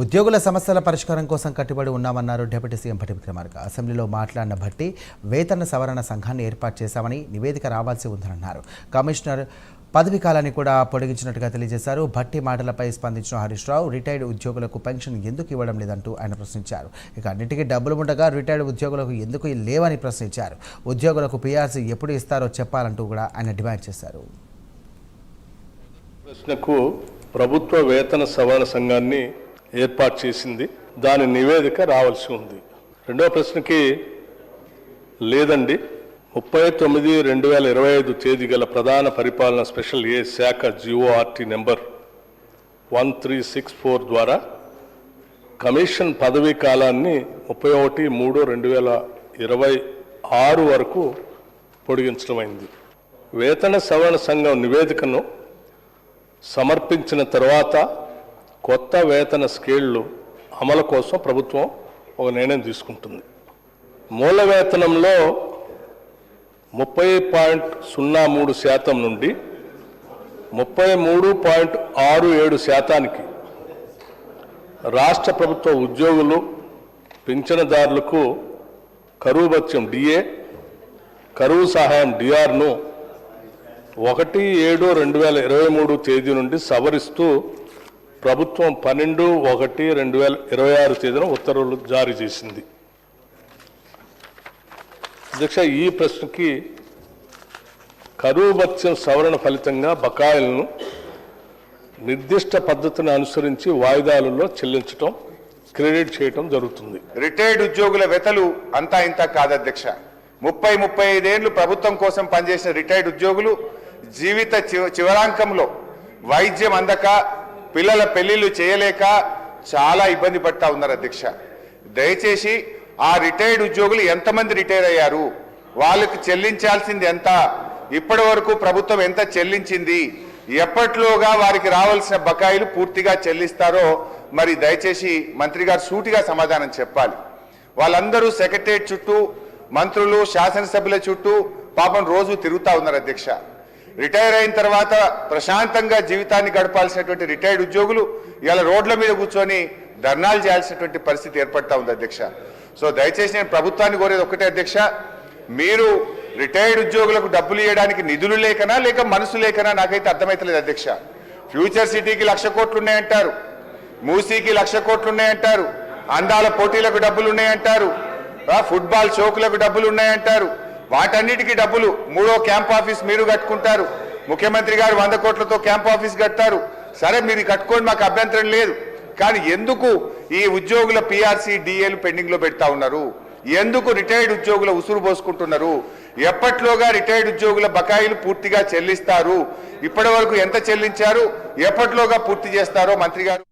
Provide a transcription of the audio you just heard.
ఉద్యోగుల సమస్యల పరిష్కారం కోసం కట్టుబడి ఉన్నామన్నారు డిప్యూటీ సీఎం భట్టి విక్రమార్క. అసెంబ్లీలో మాట్లాడిన భట్టి వేతన సవరణ సంఘాన్ని ఏర్పాటు చేశామని నివేదిక రావాల్సి ఉందన్నారు. కమిషనర్ పదవి కాలాన్ని కూడా పొడిగించినట్టుగా తెలియజేశారు. భట్టి మాటలపై స్పందించిన హరీష్ రావు రిటైర్డ్ ఉద్యోగులకు పెన్షన్ ఎందుకు ఇవ్వడం లేదంటూ ఆయన ప్రశ్నించారు. ఇక అన్నిటికీ డబ్బులు ఉండగా రిటైర్డ్ ఉద్యోగులకు ఎందుకు లేవని ప్రశ్నించారు. ఉద్యోగులకు పీఆర్సీ ఎప్పుడు ఇస్తారో చెప్పాలంటూ కూడా ఆయన డిమాండ్ చేశారు. ప్రశ్నకు ప్రభుత్వ వేతన సవరణ సంఘాన్ని ఏర్పాటు చేసింది, దాని నివేదిక రావాల్సి ఉంది. రెండవ ప్రశ్నకి లేదండి, 30/9/2025 తేదీ గల ప్రధాన పరిపాలన స్పెషల్ ఏ శాఖ జిఓఆర్టీ నెంబర్ 1364 ద్వారా కమిషన్ పదవీ కాలాన్ని 31/3/2026 వరకు పొడిగించడమైంది. వేతన సవరణ సంఘం నివేదికను సమర్పించిన తర్వాత కొత్త వేతన స్కేళ్లు అమలు కోసం ప్రభుత్వం ఒక నిర్ణయం తీసుకుంటుంది. మూల వేతనంలో 30.03% నుండి 33.67% రాష్ట్ర ప్రభుత్వ ఉద్యోగులు పింఛనదారులకు కరువు భత్యం డిఏ, కరువు సహాయం డిఆర్ను 1/7/2023 తేదీ నుండి సవరిస్తూ ప్రభుత్వం 12/1/2026 తేదీన ఉత్తర్వులు జారీ చేసింది. అధ్యక్ష, ఈ ప్రశ్నకి కరువు భత్యం సవరణ ఫలితంగా బకాయిలను నిర్దిష్ట పద్ధతిని అనుసరించి వాయిదాలలో చెల్లించడం, క్రెడిట్ చేయడం జరుగుతుంది. రిటైర్డ్ ఉద్యోగుల వెతలు అంతా ఇంత కాదు అధ్యక్ష. 30-35 ఏళ్లు ప్రభుత్వం కోసం పనిచేసిన రిటైర్డ్ ఉద్యోగులు జీవిత చివరాంకంలో వైద్యం అందక, పిల్లల పెళ్లిళ్ళు చేయలేక చాలా ఇబ్బంది పడతా ఉన్నారు అధ్యక్ష. దయచేసి ఆ రిటైర్డ్ ఉద్యోగులు ఎంతమంది రిటైర్ అయ్యారు, వాళ్ళకి చెల్లించాల్సింది ఎంత, ఇప్పటి వరకు ప్రభుత్వం ఎంత చెల్లించింది, ఎప్పట్లోగా వారికి రావాల్సిన బకాయిలు పూర్తిగా చెల్లిస్తారో మరి దయచేసి మంత్రి గారు సూటిగా సమాధానం చెప్పాలి. వాళ్ళందరూ సెక్రటరియట్ చుట్టూ, మంత్రులు, శాసనసభ్యుల చుట్టూ పాపం రోజు తిరుగుతూ ఉన్నారు అధ్యక్ష. రిటైర్ అయిన తర్వాత ప్రశాంతంగా జీవితాన్ని గడపాల్సినటువంటి రిటైర్డ్ ఉద్యోగులు ఇలా రోడ్ల మీద కూర్చొని ధర్నాలు చేయాల్సినటువంటి పరిస్థితి ఏర్పడతా ఉంది అధ్యక్ష. సో దయచేసి నేను ప్రభుత్వాన్ని కోరేది ఒక్కటే అధ్యక్ష, మీరు రిటైర్డ్ ఉద్యోగులకు డబ్బులు ఇవ్వడానికి నిధులు లేకనా లేక మనసు లేకనా నాకైతే అర్థమైతలేదు అధ్యక్ష. ఫ్యూచర్ సిటీకి 1,00,000 కోట్లు ఉన్నాయంటారు, మూసీకి 1,00,000 కోట్లు ఉన్నాయంటారు, అందాల పోటీలకు డబ్బులు ఉన్నాయంటారు, ఫుట్బాల్ షోకులకు డబ్బులు ఉన్నాయంటారు. వాటన్నిటికీ డబ్బులు 3వ క్యాంప్ ఆఫీస్ మీరు కట్టుకుంటారు, ముఖ్యమంత్రి గారు 100 కోట్లతో క్యాంప్ ఆఫీస్ కట్టారు. సరే, మీరు కట్టుకోండి, మాకు అభ్యంతరం లేదు. కానీ ఎందుకు ఈ ఉద్యోగుల పీఆర్సీ డిఏలు పెండింగ్ లో పెడతా ఉన్నారు? ఎందుకు రిటైర్డ్ ఉద్యోగుల ఉసురు పోసుకుంటున్నారు? ఎప్పట్లోగా రిటైర్డ్ ఉద్యోగుల బకాయిలు పూర్తిగా చెల్లిస్తారు? ఇప్పటి వరకు ఎంత చెల్లించారు, ఎప్పట్లోగా పూర్తి చేస్తారో మంత్రి గారు